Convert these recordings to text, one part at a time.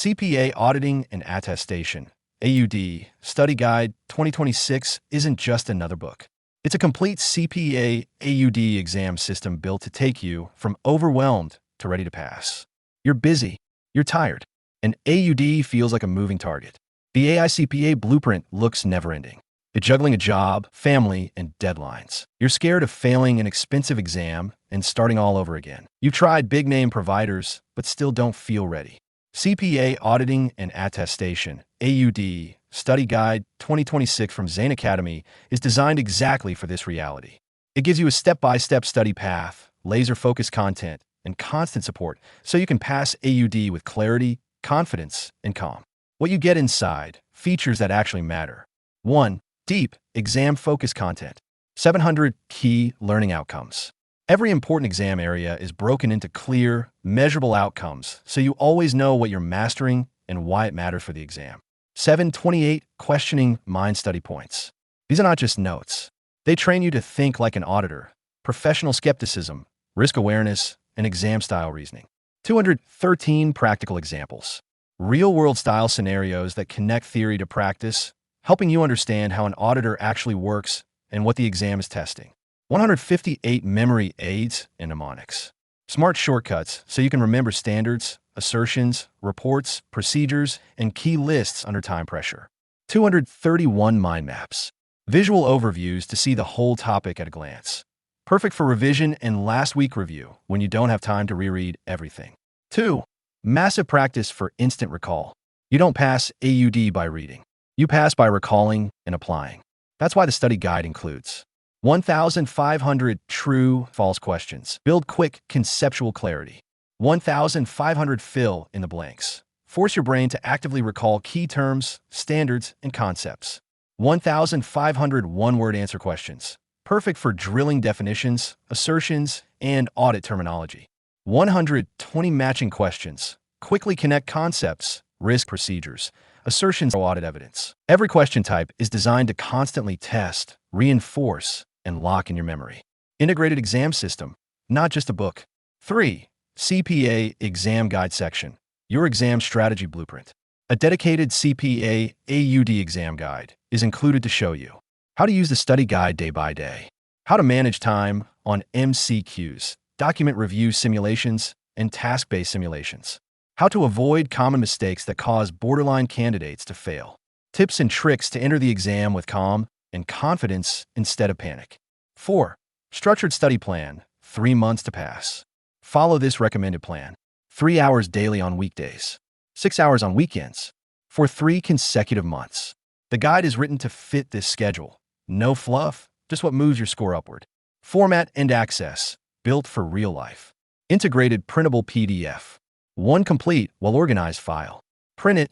CPA Auditing and Attestation, AUD, Study Guide 2026 isn't just another book. It's a complete CPA AUD exam system built to take you from overwhelmed to ready to pass. You're busy, you're tired, and AUD feels like a moving target. The AICPA blueprint looks never-ending. It's juggling a job, family, and deadlines. You're scared of failing an expensive exam and starting all over again. You've tried big-name providers, but still don't feel ready. CPA Auditing and Attestation, AUD, Study Guide 2026 from Zain Academy is designed exactly for this reality. It gives you a step-by-step study path, laser-focused content, and constant support so you can pass AUD with clarity, confidence, and calm. What you get inside, features that actually matter. 1. Deep, exam-focused content. 700 key learning outcomes. Every important exam area is broken into clear, measurable outcomes so you always know what you're mastering and why it matters for the exam. 728 questioning mind study points. These are not just notes. They train you to think like an auditor, professional skepticism, risk awareness, and exam-style reasoning. 213 practical examples. Real-world style scenarios that connect theory to practice, helping you understand how an auditor actually works and what the exam is testing. 158 memory aids and mnemonics. Smart shortcuts so you can remember standards, assertions, reports, procedures, and key lists under time pressure. 231 mind maps. Visual overviews to see the whole topic at a glance. Perfect for revision and last week review when you don't have time to reread everything. 2. Massive practice for instant recall. You don't pass AUD by reading. You pass by recalling and applying. That's why the study guide includes 1,500 true-false questions. Build quick conceptual clarity. 1,500 fill in the blanks. Force your brain to actively recall key terms, standards, and concepts. 1,500 one-word answer questions. Perfect for drilling definitions, assertions, and audit terminology. 120 matching questions. Quickly connect concepts, risk procedures, assertions, or audit evidence. Every question type is designed to constantly test, reinforce, and lock in your memory. Integrated exam system, not just a book. 3. CPA Exam Guide section, your exam strategy blueprint. A dedicated CPA AUD exam guide is included to show you how to use the study guide day by day, how to manage time on MCQs, document review simulations, and task-based simulations, how to avoid common mistakes that cause borderline candidates to fail, tips and tricks to enter the exam with calm and confidence instead of panic. 4. Structured study plan, 3 months to pass. Follow this recommended plan. 3 hours daily on weekdays, 6 hours on weekends, for 3 consecutive months. The guide is written to fit this schedule. No fluff, just what moves your score upward. Format and access, built for real life. Integrated printable PDF. One complete, well-organized file. Print it,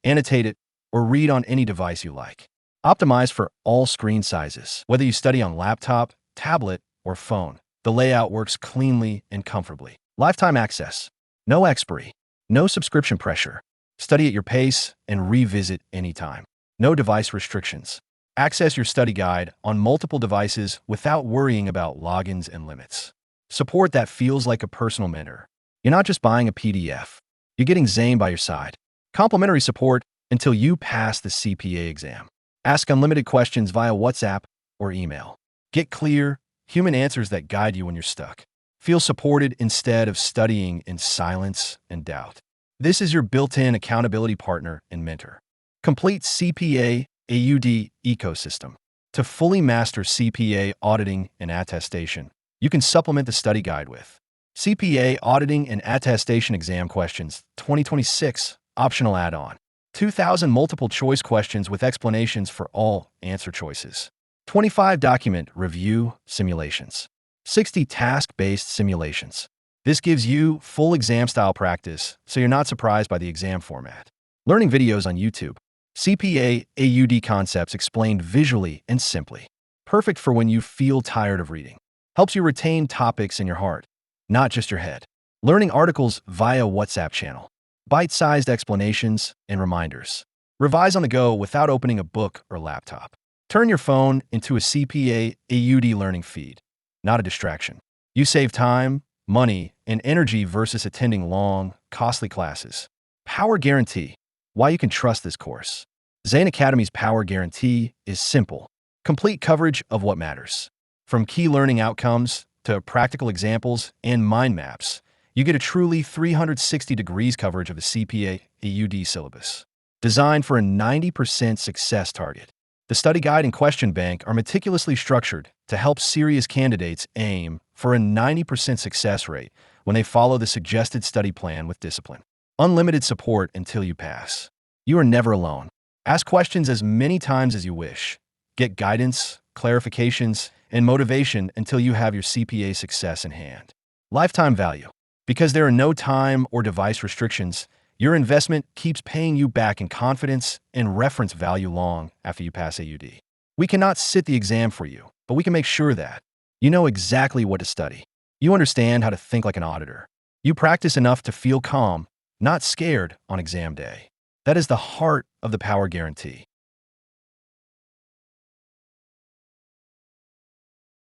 annotate it, or read on any device you like. Optimized for all screen sizes. Whether you study on laptop, tablet, or phone, the layout works cleanly and comfortably. Lifetime access. No expiry. No subscription pressure. Study at your pace and revisit anytime. No device restrictions. Access your study guide on multiple devices without worrying about logins and limits. Support that feels like a personal mentor. You're not just buying a PDF. You're getting Zain by your side. Complimentary support until you pass the CPA exam. Ask unlimited questions via WhatsApp or email. Get clear, human answers that guide you when you're stuck. Feel supported instead of studying in silence and doubt. This is your built-in accountability partner and mentor. Complete CPA AUD ecosystem. To fully master CPA auditing and attestation, you can supplement the study guide with CPA Auditing and Attestation Exam Questions 2026 optional add-on. 2,000 multiple choice questions with explanations for all answer choices. 25 document review simulations. 60 task-based simulations. This gives you full exam-style practice, so you're not surprised by the exam format. Learning videos on YouTube. CPA AUD concepts explained visually and simply. Perfect for when you feel tired of reading. Helps you retain topics in your heart, not just your head. Learning articles via WhatsApp channel. Bite-sized explanations and reminders. Revise on the go without opening a book or laptop. Turn your phone into a CPA AUD learning feed, not a distraction. You save time, money, and energy versus attending long, costly classes. Power Guarantee. Why you can trust this course. Zain Academy's Power Guarantee is simple. Complete coverage of what matters. From key learning outcomes to practical examples and mind maps, you get a truly 360 degrees coverage of the CPA AUD syllabus. Designed for a 90% success target. The study guide and question bank are meticulously structured to help serious candidates aim for a 90% success rate when they follow the suggested study plan with discipline. Unlimited support until you pass. You are never alone. Ask questions as many times as you wish. Get guidance, clarifications, and motivation until you have your CPA success in hand. Lifetime value. Because there are no time or device restrictions, your investment keeps paying you back in confidence and reference value long after you pass AUD. We cannot sit the exam for you, but we can make sure that you know exactly what to study. You understand how to think like an auditor. You practice enough to feel calm, not scared on exam day. That is the heart of the Power Guarantee.